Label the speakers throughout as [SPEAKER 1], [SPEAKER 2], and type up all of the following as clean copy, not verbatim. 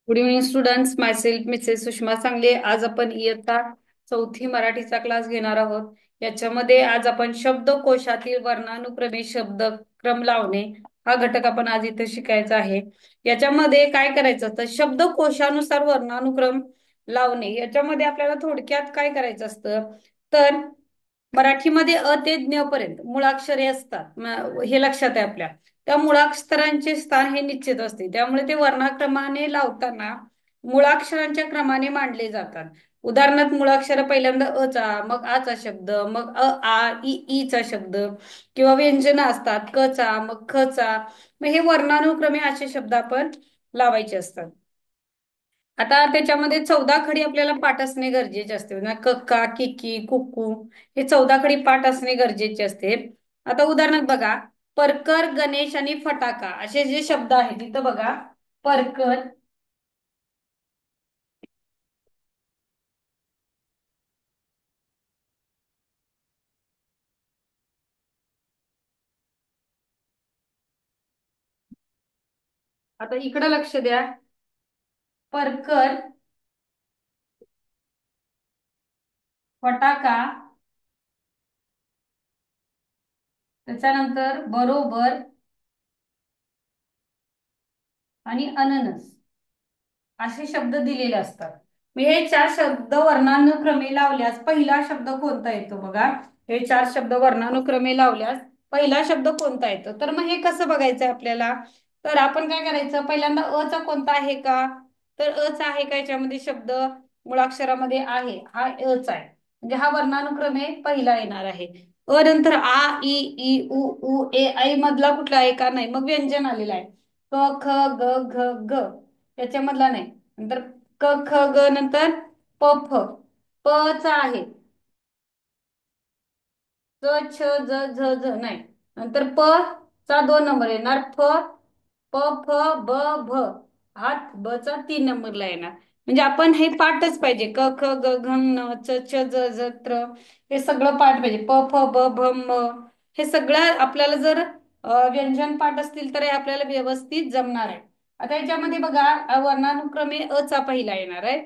[SPEAKER 1] Good evening students, myself Mrs Sushma सांगले. आज आपण इयत्ता चौथी मराठीचा क्लास घेणार आहोत. याच्यामध्ये आज आपण शब्दकोशातील वर्णानुक्रमे शब्दक्रम लावणे हा घटक आपण आज इथे शिकायचा आहे. याच्यामध्ये काय करायचं असतं? शब्दकोशानुसार वर्णानुक्रम लावणे. याच्यामध्ये आपल्याला थोडक्यात काय करायचं असतं तर मराठीमध्ये अ ते ज्ञ पर्यंत मुळाक्षरे असतात. हे लक्षात आहे आपल्या. त्या मुळाक्षरांचे स्थान हे निश्चित असते, त्यामुळे ते वर्णाक्रमाने लावताना मुळाक्षरांच्या क्रमाने मांडले जातात. उदाहरणार्थ मुळाक्षर पहिल्यांदा अ चा, मग आ चा शब्द, मग अ आ इ ई चा शब्द, किंवा व्यंजन असतात क चा, मग ख चा. मग हे वर्णानुक्रमे असे शब्द आपण लावायचे असतात. आता त्याच्यामध्ये 14 खडी आपल्याला पाठ असणे गरजेचे असते. म्हणजे कक्का, किकी, कुक्कू हे 14 खडी पाठ असणे गरजेचे असते. आता उदाहरणार्थ बघा, परकर, गणेश आणि फटाका असे जे शब्द आहेत तिथं बघा. परकर, आता इकडं लक्ष द्या. परकर, फटाका, त्याच्यानंतर बरोबर आणि अननस असे शब्द दिलेले असतात. मी हे चार शब्द वर्णानुक्रमे लावल्यास पहिला शब्द कोणता येतो बघा. हे चार शब्द वर्णानुक्रमे लावल्यास पहिला शब्द कोणता येतो? तर मग हे कसं बघायचंय आपल्याला? तर आपण काय करायचं, पहिल्यांदा अ चा कोणता आहे का? तर अ चा आहे का याच्यामध्ये शब्द? मुळाक्षरामध्ये आहे, हा अ चा आहे, म्हणजे हा वर्णानुक्रमे पहिला येणार आहे. अ नंतर आ इ ई उ उ ए ऐ मधला कुठला आहे का? नाही. मग व्यंजन आलेला आहे. क ख ग घ ग त्याच्यामधला नाही. नंतर क ख ग नंतर प फ, प चा आहे. च छ ज झ झ नाही. नंतर प चा 2 नंबर येणार. फ, प फ ब भ, हा ब चा 3 नंबरला येणार. म्हणजे आपण हे पाठच पाहिजे. क ख ग घ न च छ ज झ त्र हे सगळं पाठ पाहिजे. प फ ब भ म हे सगळं आपल्याला जर व्यंजन पाठ असतील तर हे आपल्याला व्यवस्थित जमणार आहे. आता याच्यामध्ये बघा, वर्णानुक्रमे अ चा पहिला येणार आहे.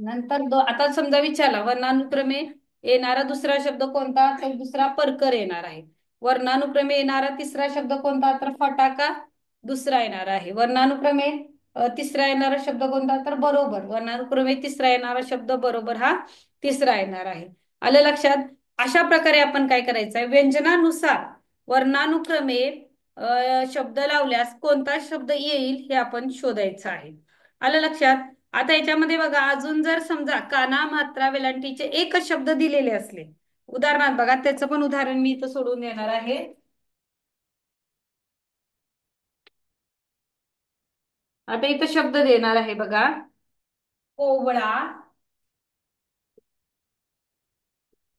[SPEAKER 1] नंतर आता समजा विचारला वर्णानुक्रमे येणारा दुसरा शब्द कोणता, तर दुसरा परकर येणार आहे. वर्णानुक्रमे येणारा तिसरा शब्द कोणता, तर फटाका दुसरा येणार आहे. वर्णानुक्रमे तिसरा येणारा शब्द कोणता, तर बरोबर. वर्णानुक्रमे तिसरा येणारा शब्द बरोबर हा तिसरा येणार आहे. आलं लक्षात? अशा प्रकारे आपण काय करायचं आहे, व्यंजनानुसार वर्णानुक्रमे शब्द लावल्यास कोणता शब्द येईल हे आपण शोधायचं आहे. आलं लक्षात? आता याच्यामध्ये बघा, अजून जर समजा काना, मात्रा, वेलांटीचे एकच शब्द दिलेले असले, उदाहरणार्थ बघा, त्याचं पण उदाहरण मी इथं सोडून देणार आहे. आता इथं शब्द देणार आहे बघा. कोवळा,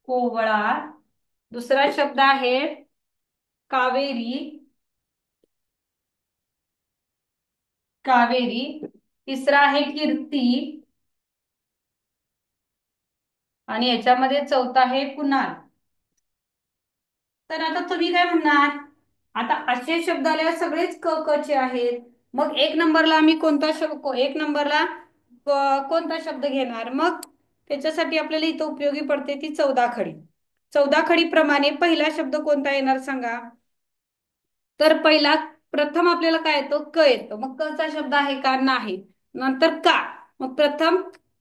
[SPEAKER 1] कोवळा. दुसरा शब्द आहे कावेरी, कावेरी. तिसरा आहे कीर्ती, आणि याच्यामध्ये चौथा आहे कुणाल. तर आता तुम्ही काय म्हणणार, आता असे शब्द आल्यावर सगळेच क क चे आहेत. मग एक नंबरला आम्ही कोणता शब्द, एक नंबरला कोणता शब्द घेणार? मग त्याच्यासाठी आपल्याला इथं उपयोगी पडते ती 14 खडी. 14 खडी प्रमाणे पहिला शब्द कोणता येणार सांगा? तर पहिला, प्रथम आपल्याला काय येतो? क येतो. मग क चा शब्द आहे का? नाही. नंतर का. मग प्रथम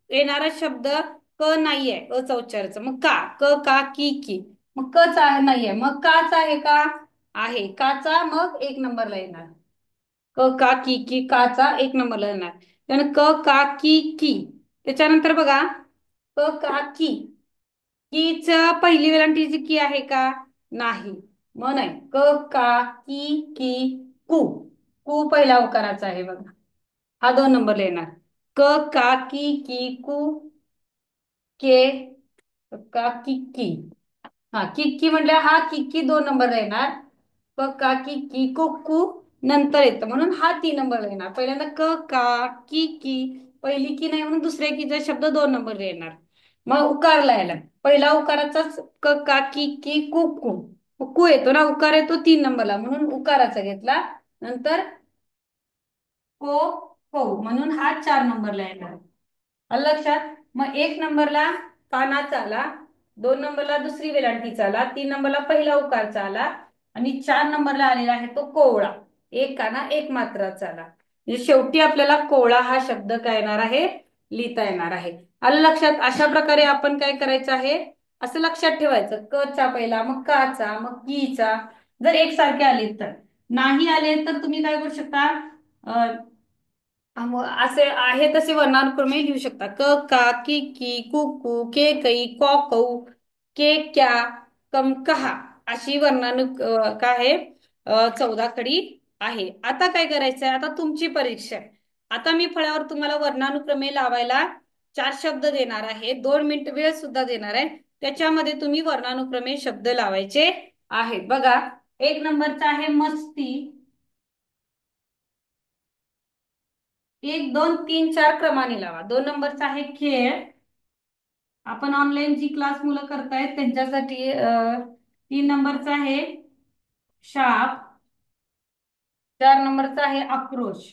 [SPEAKER 1] येणारा शब्द क नाहीये, अ चा उच्चाराचा. मग का, क का की की. मग क चा आहे नाहीये, मग काचा आहे का? आहे. काचा मग 1 नंबरला येणार. क का की काचा 1 नंबरला येणार. त्यानंतर क का की. त्याच्यानंतर बघा, क का की, च पहिली वेलांटीची की आहे का? नाही. मग नाही. क का की कू, कू पहिला उकाराचा आहे बघा, हा 2 नंबरला येणार. क का की के, का की. हा किक्की म्हटलं, हा किक्की 2 नंबरला येणार. क का की कुक्कू नंतर येतं, म्हणून हा 3 नंबरला येणार. पहिल्यांदा क का की पहिली की नाही, म्हणून दुसऱ्या कीचा शब्द 2 नंबरला येणार. मग उकारला यायला पहिला उकाराचाच क का की कुक्कू. कू येतो ना, उकार येतो 3 नंबरला, म्हणून उकाराचा घेतला. नंतर को हो, म्हणून हा 4 नंबरला येणार. आलं लक्षात? मग 1 नंबरला कानाचा आला, 2 नंबरला दुसरी वेलांटीचा आला, 3 नंबरला पहिला उकारचा आला आणि 4 नंबरला आलेला आहे तो कोवळा. एक काना एक मात्राचा आला. म्हणजे शेवटी आपल्याला कोवळा हा शब्द काय येणार आहे, लिहिता येणार आहे. आलं लक्षात? अशा प्रकारे आपण काय करायचं आहे, असं लक्षात ठेवायचं. क चा पहिला, मग का चा, मग की चा. जर एकसारखे आले तर, नाही आले तर तुम्ही काय करू शकता, मग असे आहे तसे वर्णानुक्रमे लिहू शकता. क का, की कु कू, के कै, कॉ कौ, के क्या, कम कहा, अशी काय आहे, 14 कडी आहे. आता काय करायचं आहे, आता तुमची परीक्षा आहे. आता मी फळ्यावर तुम्हाला वर्णानुक्रमे लावायला 4 शब्द देणार आहे. 2 मिनिट वेळ सुद्धा देणार आहे. त्याच्यामध्ये तुम्ही वर्णानुक्रमे शब्द लावायचे आहेत. बघा, 1 नंबरचा आहे मस्ती. 1 2 3 4 क्रमाने लावा. 2 नंबरचा आहे खेळ. आपण ऑनलाईन जी क्लास मुलं करतायत त्यांच्यासाठी 3 नंबरचा आहे शाप. 4 नंबरचा आहे आक्रोश.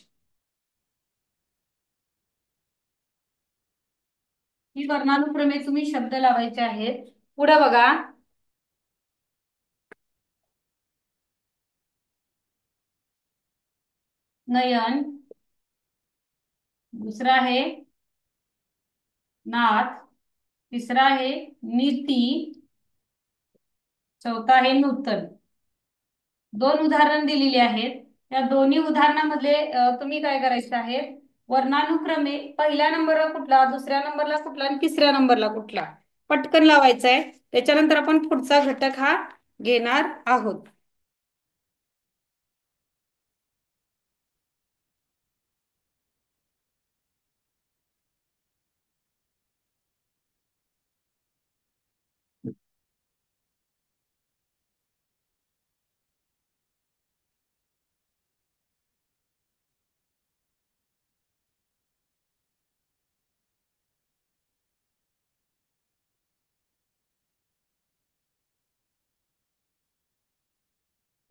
[SPEAKER 1] ही वर्णानुक्रमे तुम्ही शब्द लावायचे आहेत. पुढे बघा, नयन. दुसरा आहे नाथ. तिसरा आहे नीती. चौथा आहे नूतन. 2 उदाहरण दिलेली आहेत. त्या दोन्ही उदाहरणामधले तुम्ही काय करायचं आहे, वर्णानुक्रमे पहिल्या नंबरला कुठला, दुसऱ्या नंबरला कुठला आणि तिसऱ्या नंबरला कुठला पटकन लावायचा आहे. त्याच्यानंतर आपण पुढचा घटक हा घेणार आहोत.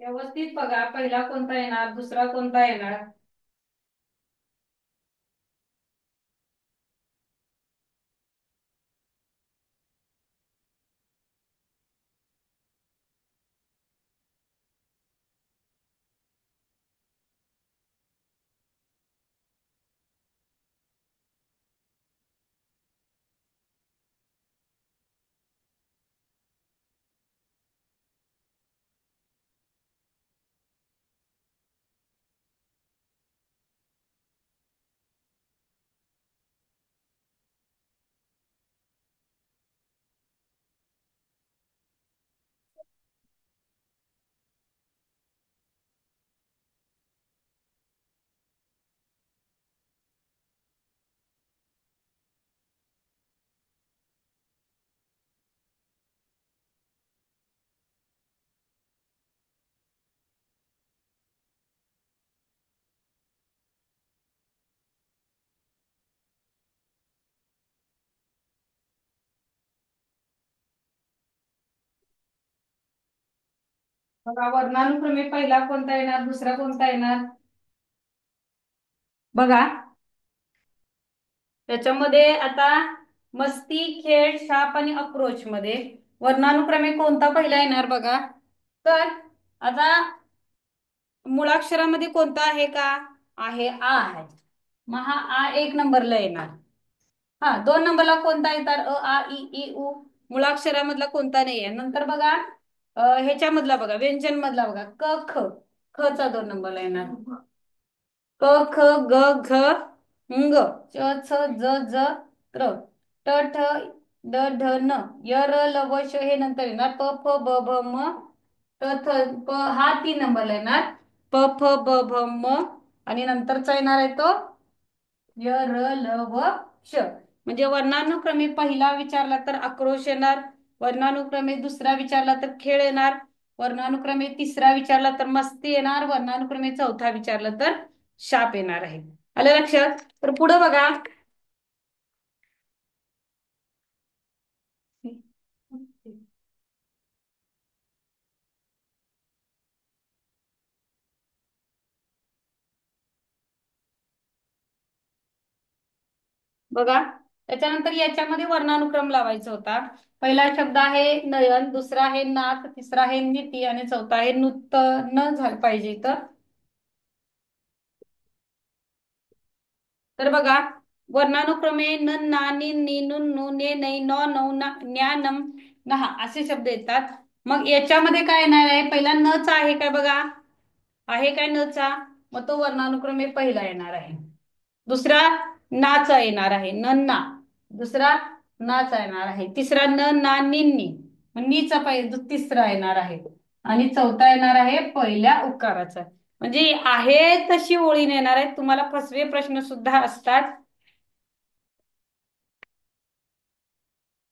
[SPEAKER 1] व्यवस्थित बघा, पहिला कोणता येणार, दुसरा कोणता येणार. बघा, वर्णानुक्रमे पहिला कोणता येणार, दुसरा कोणता येणार. बघा, त्याच्यामध्ये आता मस्ती, खेळ, शाप आणि अक्रोच मध्ये वर्णानुक्रमे कोणता पहिला येणार बघा. तर आता मुळाक्षरामध्ये कोणता आहे का, आहे आ आहे. मग हा आ 1 नंबरला येणार. हा, 2 नंबरला कोणता येतात, अ आ इ ई उ. मुळाक्षरामधला कोणता नाही आहे. नंतर बघा, ह्याच्यामधला बघा, व्यंजन मधला बघा, क ख. ख चा 2 नंबरला येणार. क ख ग घ ङ, च छ ज ज त्र, ट ठ ड ढ न, य र ल व श हे नंतर येणार. प फ ब भ म, ट थ प हा 3 नंबरला येणार. प फ ब भ म आणि नंतरचा येणार आहे तो य र ल व श. म्हणजे वर्णानुक्रमे पहिला विचारला तर आक्रोश येणार, वर्णानुक्रमे दुसरा विचारला तर खेळ येणार, वर्णानुक्रमे तिसरा विचारला तर मस्ती येणार, वर्णानुक्रमे चौथा विचारला तर शाप येणार आहे. आलं लक्षात? तर पुढे बघा, बघा, त्याच्यानंतर याच्यामध्ये वर्णानुक्रम लावायचा होता. पहिला शब्द आहे नयन, दुसरा आहे नाथ, तिसरा आहे नीती आणि चौथा आहे नूतन झालं पाहिजे इथं. तर बघा, वर्णानुक्रमे न ना नि नी नुन नु ने नै न नौ ना न्या नम नहा असे शब्द येतात. मग याच्यामध्ये काय येणार आहे? पहिला नचा आहे काय बघा, आहे काय नचा? मग तो वर्णानुक्रमे पहिला येणार आहे. दुसरा नाचा येणार आहे, नन्ना. दुसरा नाचा येणार आहे. तिसरा न ना निन्नी, मग नीचा पाहिजे तिसरा येणार आहे. आणि चौथा येणार आहे पहिल्या उकाराचा. म्हणजे आहे तशी ओळीने येणार आहे. तुम्हाला फसवे प्रश्न सुद्धा असतात.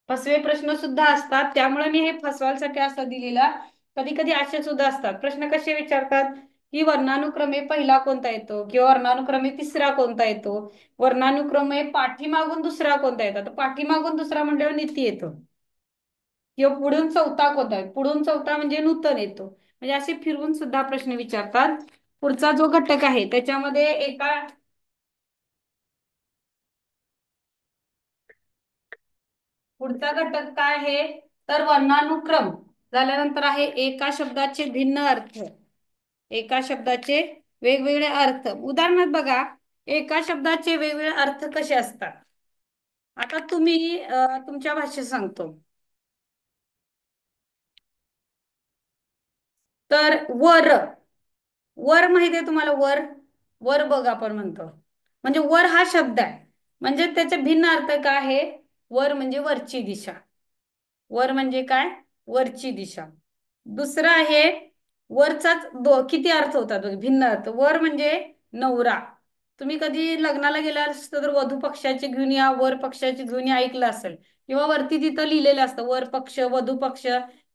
[SPEAKER 1] फसवे प्रश्न सुद्धा असतात, त्यामुळे मी हे फसवायसाठी असं दिलेला. कधी कधी असे सुद्धा असतात प्रश्न. कसे विचारतात की वर्णानुक्रमे पहिला कोणता येतो, किंवा वर्णानुक्रमे तिसरा कोणता येतो, वर्णानुक्रमे पाठीमागून दुसरा कोणता येतो. तर पाठीमागून दुसरा म्हटल्यावर नीती येतो. किंवा पुढून चौथा कोणता आहे, पुढून चौथा म्हणजे नूतन येतो. म्हणजे असे फिरवून सुद्धा प्रश्न विचारतात. पुढचा जो घटक आहे त्याच्यामध्ये एका पुढचा घटक काय आहे, तर वर्णानुक्रम झाल्यानंतर आहे एका शब्दाचे भिन्न अर्थ. एका शब्दाचे वेगवेगळे अर्थ. उदाहरणार्थ बघा, एका शब्दाचे वेगवेगळे अर्थ कसे असतात. आता तुम्ही तुमच्या भाषेत सांगतो. तर वर, वर माहिती आहे तुम्हाला? वर, वर बघ आपण म्हणतो. म्हणजे वर हा शब्द आहे, म्हणजे त्याचे भिन्न अर्थ काय आहे? वर म्हणजे वरची दिशा. वर म्हणजे काय? वरची दिशा. दुसरं आहे वरचाच किती अर्थ होतात बघ, भिन्न अर्थ. वर म्हणजे नवरा. तुम्ही कधी लग्नाला गेला असतं तर वधू पक्षाची घेऊन या, वर पक्षाची घेऊन या ऐकलं असेल. किंवा वरती तिथं लिहिलेलं असतं वर पक्ष वधू पक्ष,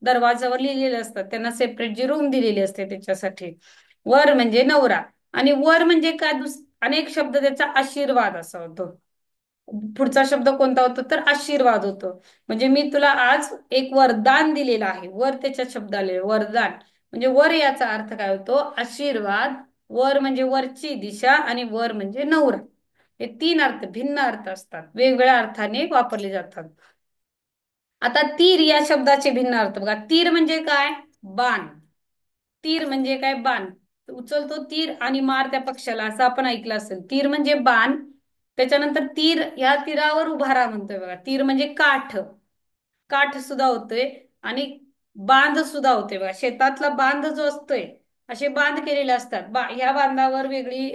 [SPEAKER 1] दरवाजावर लिहिलेले असतात. त्यांना सेपरेट जी रूम दिलेली असते त्याच्यासाठी. वर म्हणजे नवरा. आणि वर म्हणजे काय, अनेक शब्द त्याचा आशीर्वाद असा होतो. पुढचा शब्द कोणता होतो, तर आशीर्वाद होतो. म्हणजे मी तुला आज एक वरदान दिलेलं आहे, वर त्याच्या शब्द आले वरदान. म्हणजे वर याचा अर्थ काय होतो? आशीर्वाद. वर म्हणजे वरची दिशा आणि वर म्हणजे नवरा. हे तीन अर्थ, भिन्न अर्थ असतात, वेगवेगळ्या अर्थाने वापरले जातात. आता तीर या शब्दाचे भिन्न अर्थ बघा. तीर म्हणजे काय? बाण. तीर म्हणजे काय? बाण. उचलतो तीर आणि मार त्या पक्षाला, असं आपण ऐकलं असेल. तीर म्हणजे बाण. त्याच्यानंतर तीर, या तीरावर उभा राहा म्हणतोय बघा. तीर म्हणजे काठ, काठ सुद्धा होतोय. आणि बांध सुद्धा होते बघा. शेतातला बांध जो असतोय, असे बांध केलेले असतात. ह्या बांधावर वेगळी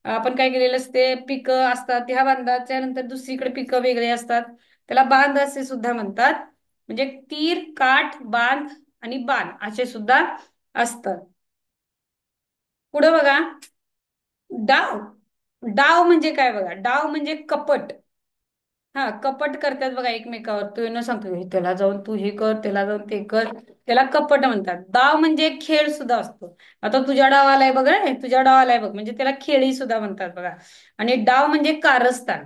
[SPEAKER 1] आपण काय केलेलं असते, पिकं असतात. ह्या बांधाच्या नंतर दुसरीकडे पिकं वेगळे असतात. त्याला बांध असे सुद्धा म्हणतात. म्हणजे तीर, काठ, बांध आणि बाण असे सुद्धा असतात. पुढे बघा, डाव. डाव म्हणजे काय बघा, डाव म्हणजे कपट. हा, कपट करतात बघा एकमेकावर. तू न सांगतो त्याला जाऊन तू हे कर, त्याला जाऊन ते कर, त्याला कपट म्हणतात. डाव म्हणजे एक खेळ सुद्धा असतो. आता तुझ्या डावाला बघ, तुझ्या डावाला बघ, म्हणजे त्याला खेळी सुद्धा म्हणतात बघा. आणि डाव म्हणजे कारस्थान.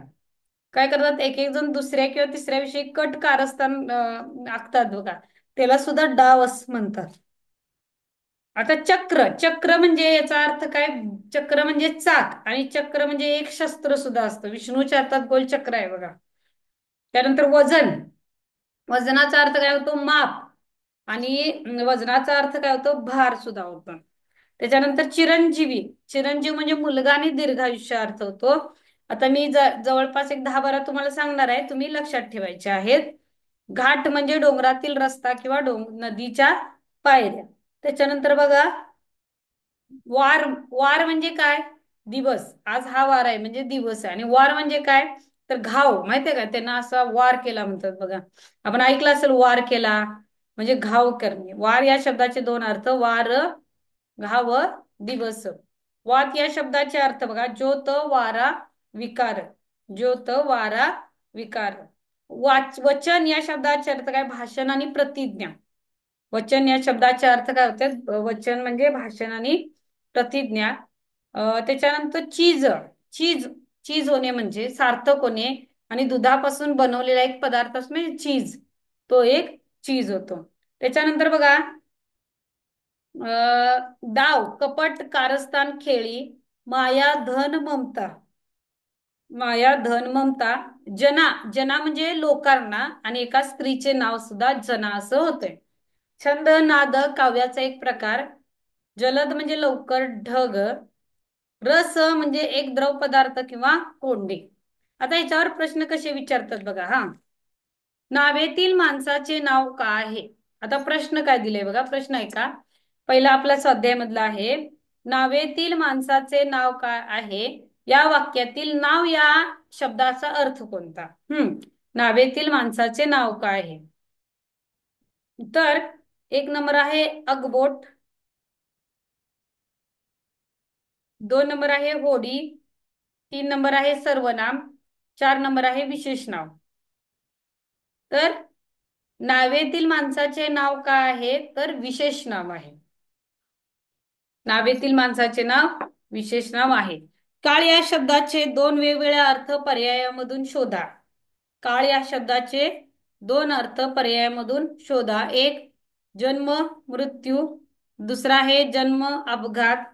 [SPEAKER 1] काय करतात एक एक जण दुसऱ्या किंवा तिसऱ्या विषयी कट कारस्थान आखतात बघा, त्याला सुद्धा डाव असं म्हणतात. आता चक्र, चक्र म्हणजे याचा अर्थ काय? चक्र म्हणजे चाक, आणि चक्र म्हणजे एक शस्त्र सुद्धा असतं. विष्णूच्या हातात गोल चक्र आहे बघा. त्यानंतर वजन, वजनाचा अर्थ काय होतो? माप. आणि वजनाचा अर्थ काय होतो? भार सुद्धा होतो. त्याच्यानंतर चिरंजीवी, चिरंजीव म्हणजे मुलगा आणि दीर्घायुष्य अर्थ होतो. आता मी जवळपास एक 10-12 तुम्हाला सांगणार आहे, तुम्ही लक्षात ठेवायचे आहेत. घाट म्हणजे डोंगरातील रस्ता किंवा नदीच्या पायऱ्या. त्याच्यानंतर बघा, वार, वार म्हणजे काय? दिवस. आज हा वार आहे म्हणजे दिवस आहे. आणि वार म्हणजे काय? तर घाव. माहितीये का, त्यांना असा वार केला म्हणतात बघा. आपण ऐकलं असेल वार केला म्हणजे घाव करणे. वार या शब्दाचे दोन अर्थ, वार घाव, दिवस. वात या शब्दाचे अर्थ बघा, ज्योत, वारा, विकार. ज्योत, वारा, विकार. वचन या शब्दाचे अर्थ काय? भाषण आणि प्रतिज्ञा. वचन या शब्दाचे अर्थ काय होतात? वचन म्हणजे भाषण आणि प्रतिज्ञा. त्याच्यानंतर चीज, चीज, चीज होणे म्हणजे सार्थक होणे. आणि दुधापासून बनवलेला एक पदार्थ असतो म्हणजे चीज, तो एक चीज होतो. त्याच्यानंतर बघा, डाव, कपट, कारस्थान, खेळी, माया, धन, ममता. माया, धन, ममता, जना. जना म्हणजे लोकांना, आणि एका स्त्रीचे नाव सुद्धा जना असं होतंय. छंद, नाद, काव्याचा एक प्रकार. जलद म्हणजे लवकर, ढग. रस म्हणजे एक द्रव पदार्थ किंवा कोंडी. आता याच्यावर प्रश्न कसे विचारतात बघा. हा, नावेतील माणसाचे नाव काय आहे? आता प्रश्न काय दिले बघा, प्रश्न आहे का, पहिला आपला स्वाध्यायामधला आहे. नावेतील माणसाचे नाव काय आहे, या वाक्यातील नाव या शब्दाचा अर्थ कोणता? नावेतील माणसाचे नाव काय आहे? तर एक नंबर आहे अगबोट, 2 नंबर आहे होडी, 3 नंबर आहे सर्वनाम, 4 नंबर आहे विशेष नाव. तर नावेतील माणसाचे नाव काय आहे, तर विशेष नाव आहे. नावेतील माणसाचे नाव विशेष नाव आहे. काळ या शब्दाचे 2 वेगवेगळ्या अर्थ पर्यायामधून शोधा. काळ या शब्दाचे 2 अर्थ पर्यायामधून शोधा. एक, जन्म मृत्यू. दुसरा आहे जन्म अपघात.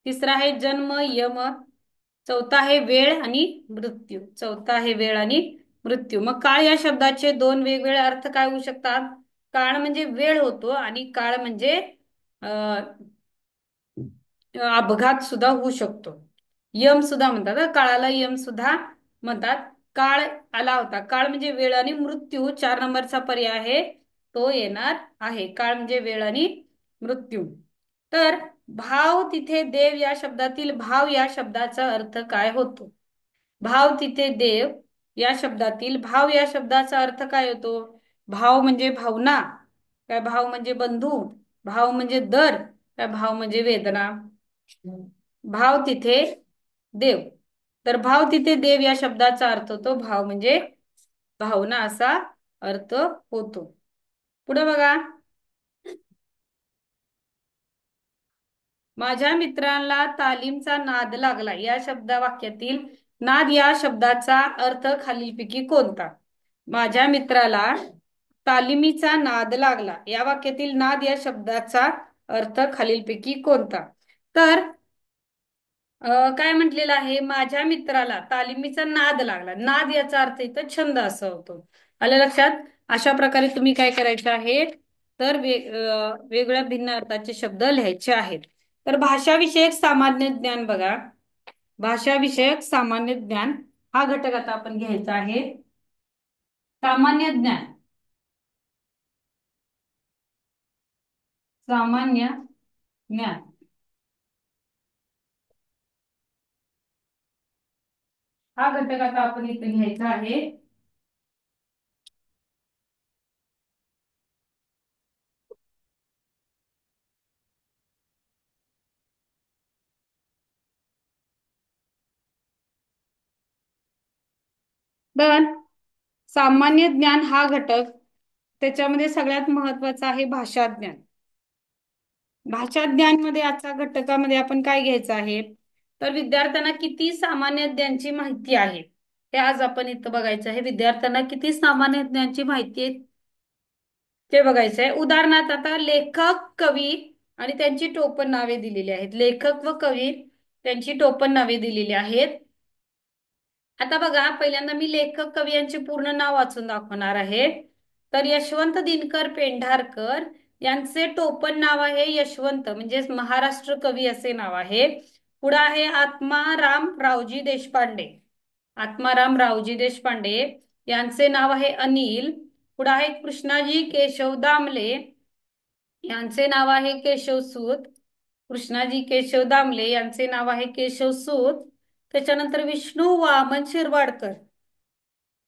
[SPEAKER 1] तिसरा आहे जन्म यम. चौथा आहे वेळ आणि मृत्यू. चौथा आहे वेळ आणि मृत्यू. मग काळ या शब्दाचे 2 वेगवेगळे अर्थ काय होऊ शकतात? काळ म्हणजे वेळ होतो, आणि काळ म्हणजे अपघात सुद्धा होऊ शकतो. यम सुद्धा म्हणतात, काळाला यम सुद्धा म्हणतात. काळ आला होता, काळ म्हणजे वेळ, आणि मृत्यू 4 नंबरचा पर्याय आहे, तो येणार आहे. काळ म्हणजे वेळ आणि मृत्यू. तर भाव तिथे देव या शब्दातील भाव या शब्दाचा अर्थ काय होतो? भाव तिथे देव या शब्दातील भाव या शब्दाचा अर्थ काय होतो? भाव म्हणजे भावना काय, भाव म्हणजे बंधू, भाव म्हणजे दर काय, भाव म्हणजे वेदना? भाव तिथे देव. तर भाव तिथे देव या शब्दाचा अर्थ होतो भाव म्हणजे भावना असा अर्थ होतो. पुढे बघा. माझ्या मित्रांना तालीमचा नाद लागला, या शब्द वाक्यातील नाद या शब्दाचा अर्थ खालीलपैकी कोणता? माझ्या मित्राला तालिमीचा नाद लागला, या वाक्यातील नाद या शब्दाचा अर्थ खालीलपैकी कोणता? तर काय म्हटलेलं आहे? माझ्या मित्राला तालिमीचा नाद लागला. नाद याचा अर्थ इथं छंद असा होतो. आलं लक्षात? अशा प्रकारे तुम्ही काय करायचं आहे, तर वेगवेगळ्या भिन्न अर्थाचे शब्द लिहायचे आहेत. तर भाषाविषयक सामान्य ज्ञान बघा. भाषाविषयक सामान्य ज्ञान हा घटक आता आपण घ्यायचा आहे. सामान्य ज्ञान. सामान्य ज्ञान हा घटक आता आपण इथे घ्यायचा आहे. तर सामान्य ज्ञान हा घटक, त्याच्यामध्ये सगळ्यात महत्वाचा आहे भाषा ज्ञान. भाषा ज्ञान मध्ये आजच्या घटकामध्ये आपण काय घ्यायचं आहे, तर विद्यार्थ्यांना किती सामान्य ज्ञानची माहिती आहे हे आज आपण इथं बघायचं आहे. विद्यार्थ्यांना किती सामान्य ज्ञानची माहिती आहे ते बघायचं आहे. उदाहरणार्थ आता लेखक, कवी आणि त्यांची टोपण नावे दिलेली आहेत. लेखक व कवी त्यांची टोपण नावे दिलेली आहेत. आता बघा, पहिल्यांदा मी लेखक कवी यांचे पूर्ण नाव वाचून दाखवणार आहे. तर यशवंत दिनकर पेंढारकर यांचे टोपण नाव आहे यशवंत, म्हणजे महाराष्ट्र कवी असे नाव आहे. पुढे आहे आत्माराम रावजी देशपांडे. आत्माराम रावजी देशपांडे यांचे नाव आहे अनिल. पुढे आहे कृष्णाजी केशव दामले, यांचे नाव आहे केशवसूत. कृष्णाजी केशव दामले यांचे नाव आहे केशवसूत. त्याच्यानंतर विष्णू वामन शिरवाडकर.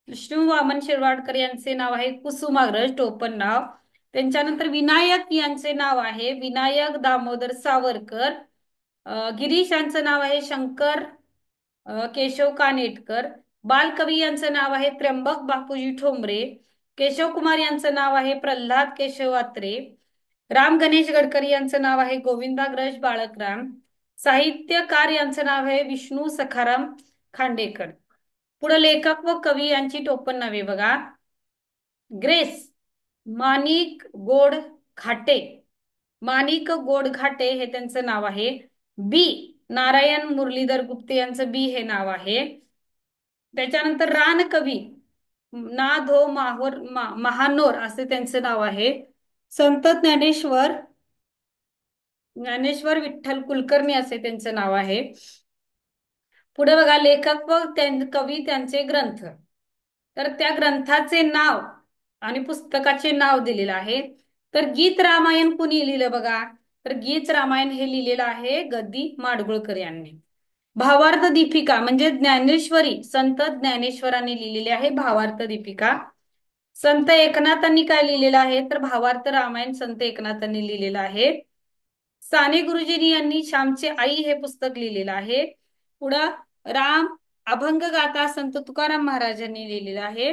[SPEAKER 1] विष्णू वामन शिरवाडकर यांचे नाव आहे कुसुमाग्रज, टोपण नाव. त्यांच्यानंतर विनायक यांचे नाव आहे विनायक दामोदर सावरकर. गिरीश यांचं नाव आहे शंकर केशव कानेटकर. बालकवी यांचं नाव आहे त्र्यंबक बापूजी ठोंबरे. केशव कुमार यांचं नाव आहे प्रल्हाद केशव अत्रे. राम गणेश गडकरी यांचं नाव आहे गोविंदाग्रज बाळकराम. साहित्यकार यांचं नाव आहे विष्णू सखाराम खांडेकर. पुढे लेखक व कवी यांची टोपण नावे बघा. ग्रेस माणिक गोड घाटे. माणिक गोड घाटे हे त्यांचं नाव आहे. बी नारायण मुरलीधर गुप्ते यांचं बी हे नाव आहे. त्याच्यानंतर रानकवी ना धो माहोर महानोर असे त्यांचे नाव आहे. संत ज्ञानेश्वर ज्ञानेश्वर विठ्ठल कुलकर्णी असे त्यांचे नाव आहे. पुढे बघा लेखक व कवी त्यांचे ग्रंथ. तर त्या ग्रंथाचे नाव आणि पुस्तकाचे नाव दिलेलं आहे. तर गीत रामायण कुणी लिहिलं बघा. तर गीत रामायण हे लिहिलेलं आहे गदी माडगुळकर यांनी. भावार्थ दीपिका म्हणजे ज्ञानेश्वरी संत ज्ञानेश्वरांनी लिहिलेली आहे भावार्थ दीपिका. संत एकनाथांनी काय लिहिलेलं आहे तर भावार्थ रामायण संत एकनाथांनी लिहिलेलं आहे. साने गुरुजींनी यांनी श्यामची आई हे पुस्तक लिहिलेलं आहे. पुढं राम अभंग गाथा संत तुकाराम महाराजांनी लिहिलेलं आहे.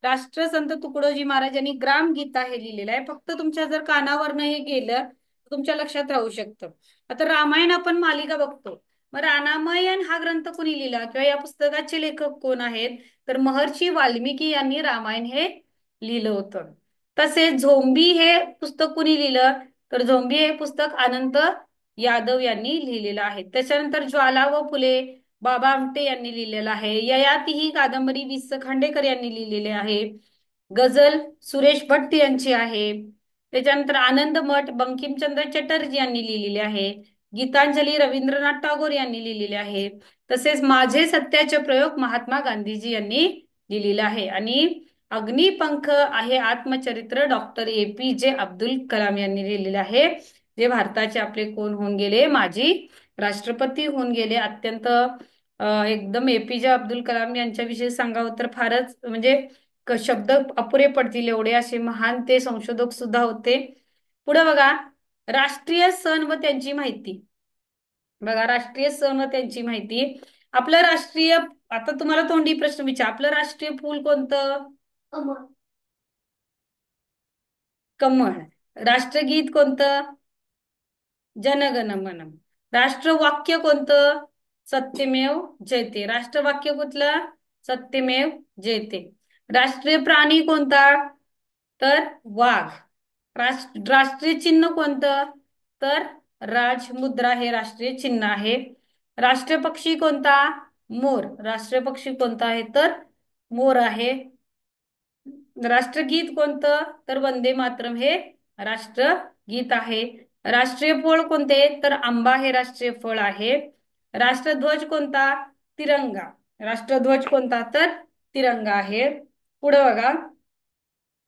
[SPEAKER 1] राष्ट्रसंत तुकडोजी महाराजांनी ग्राम गीता हे लिहिलेलं आहे. फक्त तुमच्या जर कानावरनं हे गेलं तुमच्या लक्षात राहू शकतं. आता रामायण आपण मालिका बघतो. मग रामायण हा ग्रंथ कोणी लिहिला किंवा या पुस्तकाचे लेखक कोण आहेत तर महर्षी वाल्मिकी यांनी रामायण हे लिहिलं होतं. तसेच झोंबी हे पुस्तक कुणी लिहिलं तर झोंबी हे पुस्तक अनंत यादव यांनी लिहिलेलं आहे. त्याच्यानंतर ज्वाला व फुले बाबा आमटे यांनी लिहिलेलं आहे. ययाती ही कादंबरी वि. स. खांडेकर यांनी लिहिलेली आहे. गझल सुरेश भट्ट यांची आहे. त्याच्यानंतर आनंद मठ बंकिमचंद्र चटर्जी यांनी लिहिलेले आहे. गीतांजली रवींद्रनाथ टागोर यांनी लिहिलेले आहे. तसेच माझे सत्याचे प्रयोग महात्मा गांधीजी यांनी लिहिलेलं आहे. आणि अग्निपंख आहे आत्मचरित्र डॉक्टर APJ अब्दुल कलाम यांनी लिहिलेले आहे. जे भारताचे आपले कोण होऊन गेले माजी राष्ट्रपती होऊन गेले. अत्यंत एकदम APJ अब्दुल कलाम यांच्याविषयी सांगावं तर फारच म्हणजे शब्द अपुरे पडतील एवढे असे महान ते संशोधक सुद्धा होते. पुढे बघा राष्ट्रीय सण व त्यांची माहिती. बघा राष्ट्रीय सण व त्यांची माहिती. आपलं राष्ट्रीय आता तुम्हाला तोंडी प्रश्न विचार आपलं राष्ट्रीय फूल कोणतं कमळ. राष्ट्रगीत कोणतं जनगण मन. राष्ट्रवाक्य कोणतं सत्यमेव जयते. राष्ट्रवाक्य कुठलं सत्यमेव जयते. राष्ट्रीय प्राणी कोणता तर वाघ. राष्ट्रीय चिन्ह कोणतं तर राजमुद्रा हे राष्ट्रीय चिन्ह आहे. राष्ट्रीय पक्षी कोणता मोर. राष्ट्रीय पक्षी कोणता आहे तर मोर आहे. राष्ट्रगीत कोणतं तर वंदे मातरम हे राष्ट्रगीत आहे. राष्ट्रीय फळ कोणते तर आंबा हे राष्ट्रीय फळ आहे. राष्ट्रध्वज कोणता तिरंगा. राष्ट्रध्वज कोणता तर तिरंगा आहे. पुढे बघा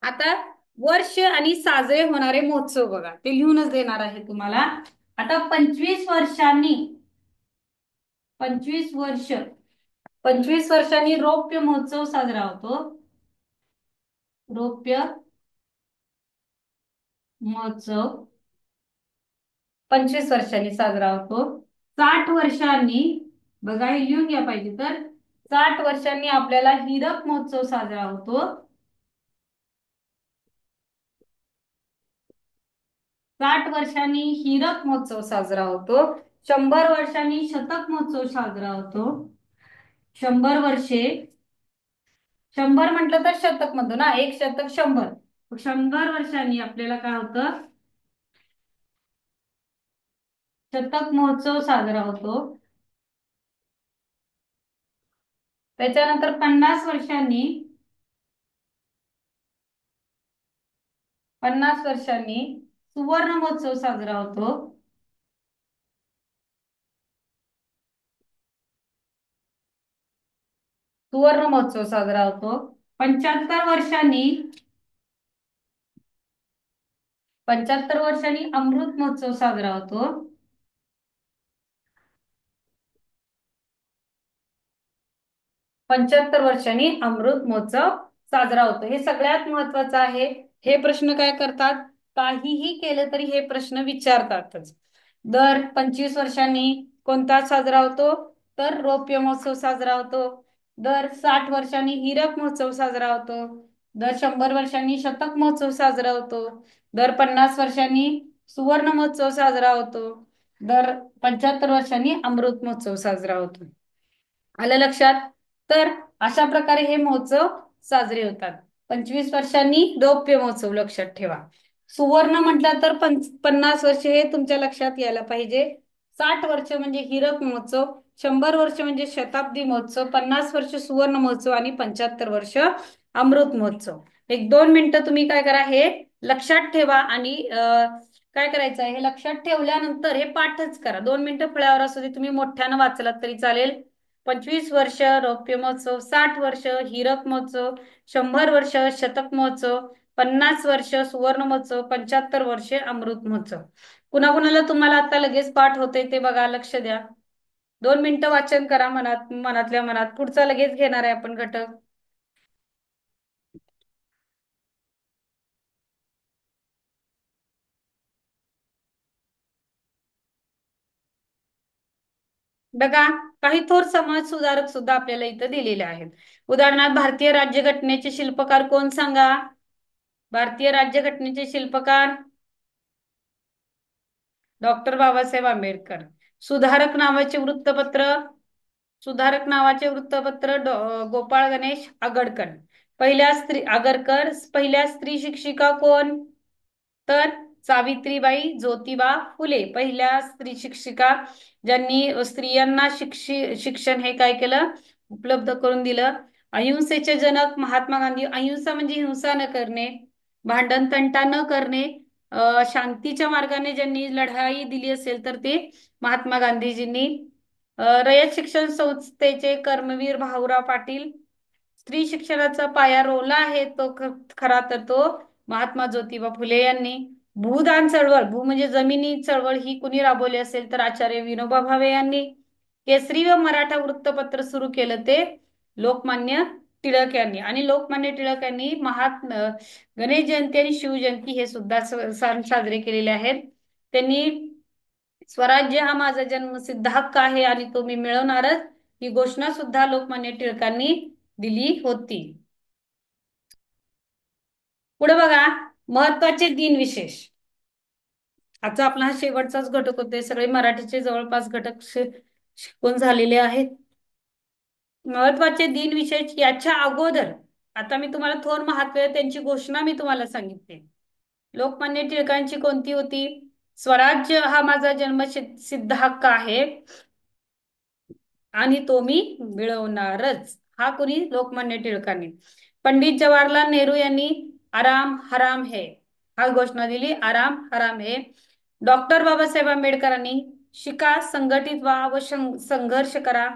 [SPEAKER 1] आता वर्ष आणि साजरे होणारे महोत्सव बघा ते लिहूनच देणार आहे तुम्हाला. आता 25 वर्षांनी 25 वर्षांनी रौप्य महोत्सव साजरा होतो. रौप्य महोत्सव 25 वर्षांनी साजरा होतो. 60 वर्षांनी बघा हे लिहून घ्या पाहिजे तर 60 वर्षांनी आपल्याला हीरक महोत्सव साजरा होतो. 60 वर्षांनी हीरक महोत्सव साजरा होतो. 100 वर्षांनी शतक महोत्सव साजरा होतो. 100 वर्षे 100 म्हटलं तर शतक म्हणतो ना एक शतक 100. 100 वर्षांनी आपल्याला काय होतं शतक महोत्सव साजरा होतो. त्याच्यानंतर 50 वर्षांनी सुवर्ण महोत्सव साजरा होतो. 75 वर्षांनी अमृत महोत्सव साजरा होतो. 75 वर्षांनी अमृत महोत्सव साजरा होतो. हे सगळ्यात महत्वाचं आहे. हे प्रश्न काय करतात काहीही केलं तरी हे प्रश्न विचारतातच. दर 25 वर्षांनी कोणता साजरा होतो तर रौप्य महोत्सव साजरा होतो. दर 60 वर्षांनी हीरक महोत्सव साजरा होतो. दर 100 वर्षांनी शतक महोत्सव साजरा होतो. दर 50 वर्षांनी सुवर्ण महोत्सव साजरा होतो. दर 75 वर्षांनी अमृत महोत्सव साजरा होतो. आलं लक्षात. तर अशा प्रकारे हे महोत्सव साजरे होतात. 25 वर्षांनी रौप्य महोत्सव लक्षात ठेवा. सुवर्ण म्हटलं तर 50 वर्ष हे तुमच्या लक्षात यायला पाहिजे. 60 वर्ष म्हणजे हीरक महोत्सव. 100 वर्ष म्हणजे शताब्दी महोत्सव, 50 वर्ष सुवर्ण महोत्सव आणि 75 वर्ष अमृत महोत्सव. एक 2 मिनिटं तुम्ही काय करा, हे लक्षात ठेवा आणि काय करायचं आहे, हे लक्षात ठेवल्यानंतर हे पाठच करा. 2 मिनिटं फळ्यावर असू दे, तुम्ही मोठ्यानं वाचलात तरी चालेल. 25 वर्ष रौप्य महोत्सव, 60 वर्ष हीरक महोत्सव, 100 वर्ष शतक महोत्सव, 50 वर्ष सुवर्ण महोत्सव, 75 वर्ष अमृत महोत्सव. कुणाकुणाला तुम्हाला आता लगेच पाठ होते ते बघा, लक्ष द्या. 2 मिनिटं वाचन करा मनात, मनातल्या मनात. पुढचा लगेच घेणार आहे आपण घटक. बघा, काही थोर समाज सुधारक सुद्धा आपल्याला इथं दिलेले आहेत. उदाहरणार्थ, भारतीय राज्यघटनेचे शिल्पकार कोण सांगा? भारतीय राज्यघटनेचे शिल्पकार डॉक्टर बाबासाहेब आंबेडकर. सुधारक नावाचे वृत्तपत्र, सुधारक नावाचे वृत्तपत्र गोपाळ गणेश आगरकर. पहिल्या स्त्री शिक्षिका कोण? तर सावित्रीबाई ज्योतिबा फुले. पहिल्या स्त्री शिक्षिका, ज्यांनी स्त्रियांना शिक्षण हे काय केलं, उपलब्ध करून दिलं. अहिंसेचे जनक महात्मा गांधी. अहिंसा म्हणजे हिंसा न करणे, भांडण तंटा न करणे, शांतीच्या मार्गाने ज्यांनी लढाई दिली असेल तर ते महात्मा गांधीजींनी. रयत शिक्षण संस्थेचे कर्मवीर भाऊराव पाटील. स्त्री शिक्षणाचा पाया रोवला आहे तो खरा तर तो महात्मा ज्योतिबा फुले यांनी. भूदान चळवळ, भू म्हणजे जमिनी चळवळ, ही कुणी राबवली असेल तर आचार्य विनोबा भावे यांनी. केसरी व मराठा वृत्तपत्र सुरू केलं ते लोकमान्य टिळक यांनी. आणि लोकमान्य टिळक यांनी गणेश जयंती आणि शिवजयंती हे सुद्धा सण साजरे केलेले आहेत. त्यांनी स्वराज्य हा माझा जन्मसिद्ध हक्क आहे आणि तो मी मिळवणारच, ही घोषणा सुद्धा लोकमान्य टिळकांनी दिली होती. पुढे बघा, महत्वाचे दिन विशेष. आता आपला हा शेवटचाच घटक होते. सगळे मराठीचे जवळपास घटक शिकून झालेले आहेत. महत्वाचे दिन विशेष याच्या अगोदर आता मी तुम्हाला थोर महात्मा त्यांची घोषणा मी तुम्हाला सांगितली. लोकमान्य टिळकांची कोणती होती? स्वराज्य हा माझा जन्मसिद्ध हक्क आहे आणि तो मी मिळवणारच. हा कुणी? लोकमान्य टिळकांनी. पंडित जवाहरलाल नेहरू यांनी आराम हराम है हा घोषणा दिली, आराम हराम है. डॉक्टर बाबासाहेब आंबेडकरांनी शिका, संघटित व्हा व संघर्ष करा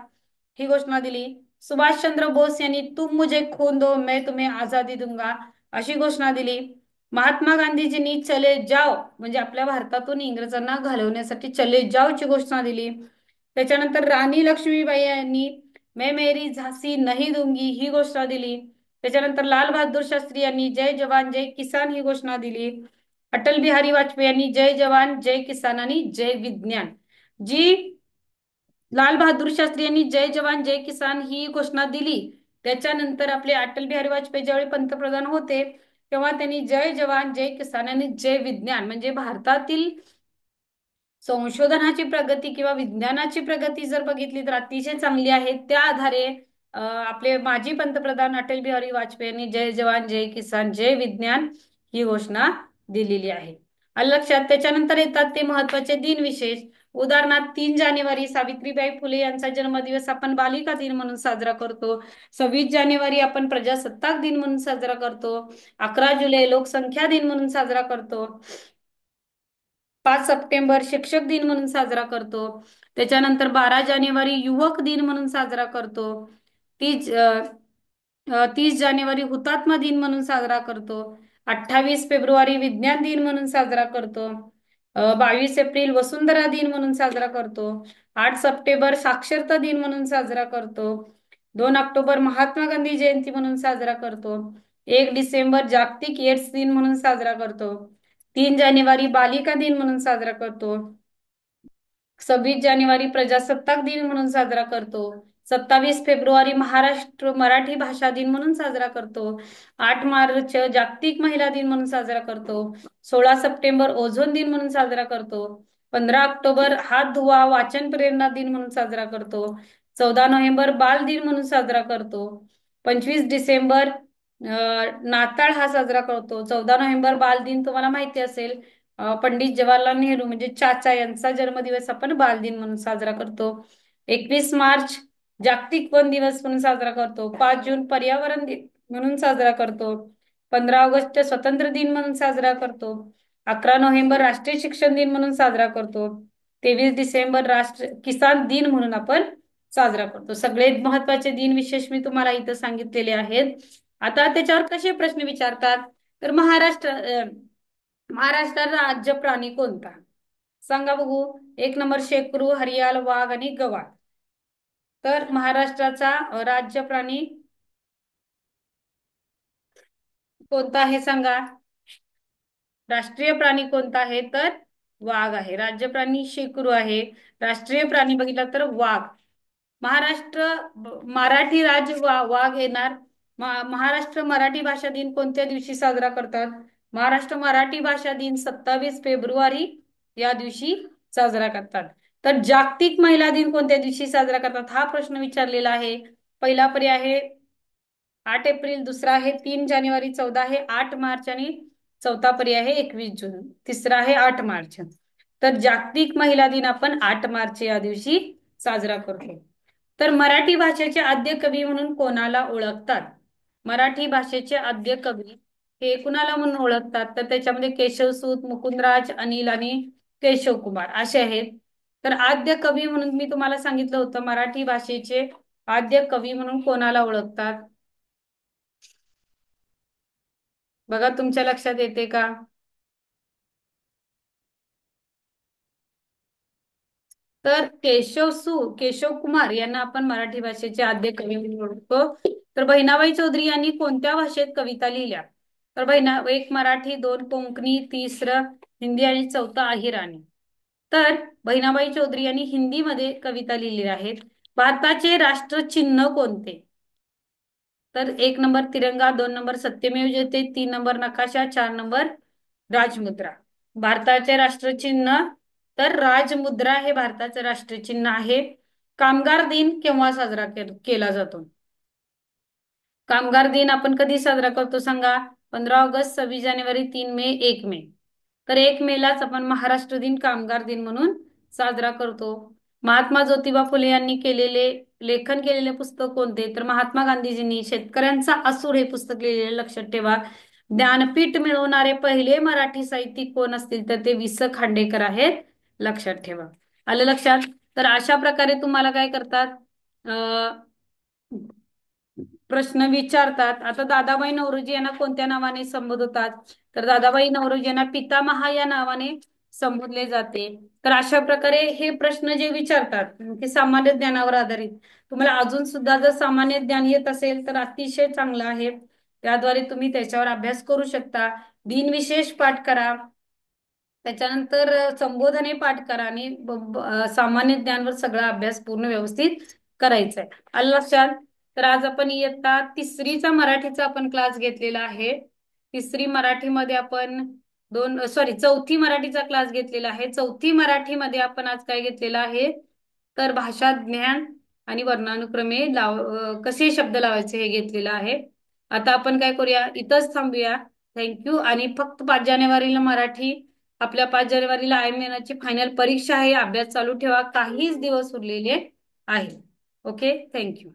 [SPEAKER 1] ही घोषणा दिली. सुभाषचंद्र बोस यांनी तुम मुझे खून दो मैं तुम्हें आजादी दूंगा अशी घोषणा दिली. महात्मा गांधीजींनी चले जाओ म्हणजे आपल्या भारतातून इंग्रजांना घालवण्यासाठी चले जाओ ची घोषणा दिली. त्याच्यानंतर राणी लक्ष्मीबाई यांनी मैं मेरी झांसी नहीं दूंगी ही घोषणा दिली. त्याच्यानंतर लाल बहादूर शास्त्री यांनी जय जवान जय किसान ही घोषणा दिली. अटल बिहारी वाजपेयी यांनी जय जवान जय किसान आणि जय विज्ञान. जी लाल बहादूर शास्त्री यांनी जय जवान जय किसान ही घोषणा दिली, त्याच्यानंतर आपले अटल बिहारी वाजपेयी ज्यावेळी पंतप्रधान होते तेव्हा त्यांनी जय जवान जय किसान आणि जय विज्ञान म्हणजे भारतातील संशोधनाची प्रगती किंवा विज्ञानाची प्रगती जर बघितली तर अतिशय चांगली आहे. त्या आधारे आपले माजी पंतप्रधान अटल बिहारी वाजपेयी यांनी जय जवान जय किसान जय विज्ञान ही घोषणा दिलेली आहे. लक्षात. त्याच्यानंतर येतात ते महत्वाचे दिन विशेष. उदाहरणार्थ 3 जानेवारी सावित्रीबाई फुले यांचा जन्मदिवस आपण बालिका दिन म्हणून साजरा करतो. 26 जानेवारी आपण प्रजासत्ताक दिन म्हणून साजरा करतो. 11 जुलै लोकसंख्या दिन म्हणून साजरा करतो. 5 सप्टेंबर शिक्षक दिन म्हणून साजरा करतो. त्याच्यानंतर 12 जानेवारी युवक दिन म्हणून साजरा करतो. 30 जानेवारी हुतात्मा दिन म्हणून साजरा करतो. 28 फेब्रुवारी विज्ञान दिन म्हणून साजरा करतो. 22 एप्रिल वसुंधरा दिन म्हणून साजरा करतो. 8 सप्टेंबर साक्षरता दिन म्हणून साजरा करतो. 2 ऑक्टोबर महात्मा गांधी जयंती म्हणून साजरा करतो. 1 डिसेंबर जागतिक एड्स दिन म्हणून साजरा करतो. 3 जानेवारी बालिका दिन म्हणून साजरा करतो. 26 जानेवारी प्रजासत्ताक दिन म्हणून साजरा करतो. 27 फेब्रुवारी महाराष्ट्र मराठी भाषा दिन म्हणून साजरा करतो. 8 मार्च जागतिक महिला दिन म्हणून साजरा करतो. 16 सप्टेंबर ओझोन दिन म्हणून साजरा करतो. 15 ऑक्टोबर हात धुवा वाचन प्रेरणा दिन म्हणून साजरा करतो. 14 नोव्हेंबर बाल दिन म्हणून साजरा करतो. 25 डिसेंबर नाताळ हा साजरा करतो. 14 नोव्हेंबर बाल दिन तुम्हाला माहिती असेल, पंडित जवाहरलाल नेहरू म्हणजे चाचा यांचा जन्मदिवस आपण बालदिन म्हणून साजरा करतो. 21 मार्च जागतिक वन दिवस म्हणून साजरा करतो. 5 जून पर्यावरण दिन म्हणून साजरा करतो. 15 ऑगस्ट स्वतंत्र दिन म्हणून साजरा करतो. 11 नोव्हेंबर राष्ट्रीय शिक्षण दिन म्हणून साजरा करतो. 23 डिसेंबर राष्ट्र किसान दिन म्हणून आपण साजरा करतो. सगळे महत्वाचे दिन विशेष मी तुम्हाला इथं सांगितलेले आहेत. आता त्याच्यावर कसे प्रश्न विचारतात, तर महाराष्ट्रात राज्य प्राणी कोणता सांगा बघू. 1 नंबर शेकरू, हरियाल, वाघ आणि गवार. तर महाराष्ट्राचा राज्य प्राणी कोणता आहे सांगा. राष्ट्रीय प्राणी कोणता आहे, तर वाघ आहे. राज्य प्राणी शेकरू आहे. राष्ट्रीय प्राणी बघितला तर वाघ. महाराष्ट्र मराठी राज्य वाघ येणार. महाराष्ट्र मराठी भाषा दिन कोणत्या दिवशी साजरा करतात. महाराष्ट्र मराठी भाषा दिन 27 फेब्रुवारी या दिवशी साजरा करतात. तर जागतिक महिला दिन कोणत्या दिवशी साजरा करतात हा प्रश्न विचारलेला आहे. पहिला पर्याय आहे 8 एप्रिल, दुसरा आहे 3 जानेवारी, चौथा आहे 8 मार्च आणि चौथा पर्याय आहे 21 जून, तिसरा आहे 8 मार्च. तर जागतिक महिला दिन आपण 8 मार्च या दिवशी साजरा करतो. तर मराठी भाषेचे आद्य कवी म्हणून कोणाला ओळखतात. मराठी भाषेचे आद्य कवी हे कुणाला म्हणून ओळखतात, तर त्याच्यामध्ये केशवसूत, मुकुंदराज, अनिल आणि केशव कुमार असे आहेत. तर आद्य कवी म्हणून मी तुम्हाला सांगितलं होतं मराठी भाषेचे आद्य कवी म्हणून कोणाला ओळखतात. बघा तुमच्या लक्षात येते का. तर केशव कुमार यांना आपण मराठी भाषेचे आद्य कवी म्हणून ओळखतो. तर बहिणाबाई चौधरी यांनी कोणत्या भाषेत कविता लिहिल्या. तर एक मराठी, दोन कोकणी, तिसरं हिंदी आणि चौथा अहिराणी. तर बहिणाबाई चौधरी यांनी हिंदीमध्ये कविता लिहिलेल्या आहेत. भारताचे राष्ट्रचिन्ह कोणते. तर 1 नंबर तिरंगा, 2 नंबर सत्यमेव जयते, 3 नंबर नकाशा, 4 नंबर राजमुद्रा. भारताचे राष्ट्रचिन्ह तर राजमुद्रा हे भारताचे राष्ट्रचिन्ह आहे. कामगार दिन केव्हा साजरा केला जातो. कामगार दिन आपण कधी साजरा करतो सांगा. 15 ऑगस्ट, 26 जानेवारी, 3 मे, 1 मे. तर 1 मेलाच आपण महाराष्ट्र दिन कामगार दिन म्हणून साजरा करतो. महात्मा ज्योतिबा फुले यांनी लेखन केलेले पुस्तक कोणते, तर महात्मा गांधीजींनी शेतकऱ्यांचा असूड हे पुस्तक लिहिलेले लक्षात ठेवा. ज्ञानपीठ मिळवणारे पहिले मराठी साहित्यिक कोण असतील, तर ते वि. स. खांडेकर आहेत. लक्षात ठेवा. आलं लक्षात. तर अशा प्रकारे तुम्हाला काय करतात, प्रश्न विचारतात. आता दादाबाई नौरोजी यांना कोणत्या नावाने संबोधतात, तर दादाबाई नौरोजी यांना पितामहा या नावाने संबोधले जाते. तर अशा प्रकारे हे प्रश्न जे विचारतात ते सामान्य ज्ञानावर आधारित. तुम्हाला अजून सुद्धा जर सामान्य ज्ञान येत असेल तर अतिशय चांगलं आहे. त्याद्वारे तुम्ही त्याच्यावर अभ्यास करू शकता. दिनविशेष पाठ करा, त्याच्यानंतर संबोधने पाठ करा आणि सामान्य ज्ञानवर सगळा अभ्यास पूर्ण व्यवस्थित करायचा आहे. आलं लक्षात. तर आज आपण इयत्ता तिसरीचा मराठीचा आपण क्लास घेतलेला आहे. तिसरी मराठीमध्ये आपण चौथी मराठीचा क्लास घेतलेला आहे. चौथी मराठीमध्ये आपण आज काय घेतलेला आहे, तर भाषा ज्ञान आणि वर्णानुक्रमे कसे शब्द लावायचे हे घेतलेलं आहे. आता आपण काय करूया, इथंच थांबूया. थँक्यू. आणि फक्त 5 जानेवारीला आपल्या 5 जानेवारीला आयएमएची फायनल परीक्षा आहे. अभ्यास चालू ठेवा, काहीच दिवस उरलेले आहे. Okay, thank you.